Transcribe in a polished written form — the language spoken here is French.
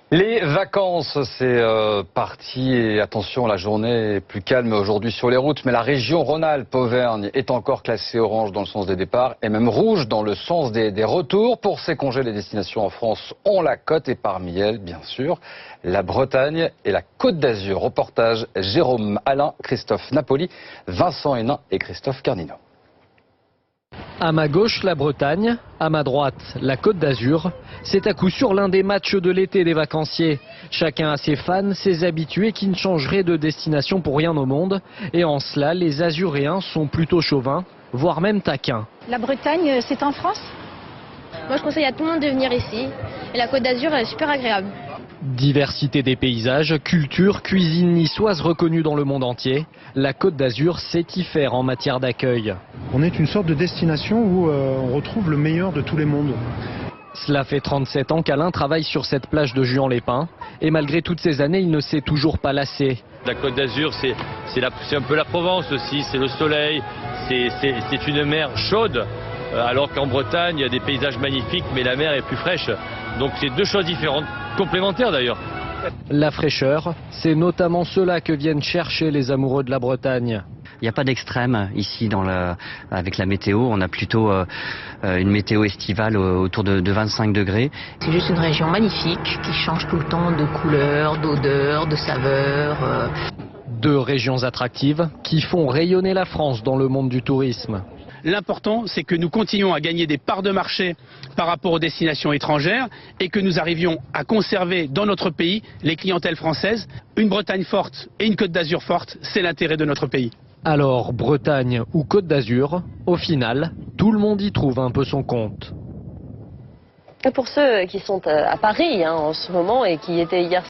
Les vacances, c'est parti et attention, la journée est plus calme aujourd'hui sur les routes, mais la région Rhône-Alpes-Auvergne est encore classée orange dans le sens des départs et même rouge dans le sens des retours. Pour ces congés, les destinations en France ont la cote et parmi elles, bien sûr, la Bretagne et la Côte d'Azur. Reportage Jérôme Alain, Christophe Napoli, Vincent Hénin et Christophe Carnino. À ma gauche, la Bretagne, à ma droite, la Côte d'Azur. C'est à coup sûr l'un des matchs de l'été des vacanciers. Chacun a ses fans, ses habitués qui ne changeraient de destination pour rien au monde. Et en cela, les Azuréens sont plutôt chauvins, voire même taquins. La Bretagne, c'est en France ? Moi, je conseille à tout le monde de venir ici. Et la Côte d'Azur est super agréable. Diversité des paysages, culture, cuisine niçoise reconnue dans le monde entier. La Côte d'Azur sait y faire en matière d'accueil. On est une sorte de destination où on retrouve le meilleur de tous les mondes. Cela fait 37 ans qu'Alain travaille sur cette plage de Juan-les-Pins. Et malgré toutes ces années, il ne s'est toujours pas lassé. La Côte d'Azur, c'est un peu la Provence aussi, c'est le soleil, c'est une mer chaude. Alors qu'en Bretagne, il y a des paysages magnifiques, mais la mer est plus fraîche. Donc c'est deux choses différentes, complémentaires d'ailleurs. La fraîcheur, c'est notamment cela que viennent chercher les amoureux de la Bretagne. Il n'y a pas d'extrême ici avec la météo. On a plutôt une météo estivale autour de 25 degrés. C'est juste une région magnifique qui change tout le temps de couleurs, d'odeurs, de saveurs. Deux régions attractives qui font rayonner la France dans le monde du tourisme. L'important, c'est que nous continuions à gagner des parts de marché par rapport aux destinations étrangères et que nous arrivions à conserver dans notre pays les clientèles françaises. Une Bretagne forte et une Côte d'Azur forte, c'est l'intérêt de notre pays. Alors, Bretagne ou Côte d'Azur, au final, tout le monde y trouve un peu son compte. Et pour ceux qui sont à Paris en ce moment et qui étaient hier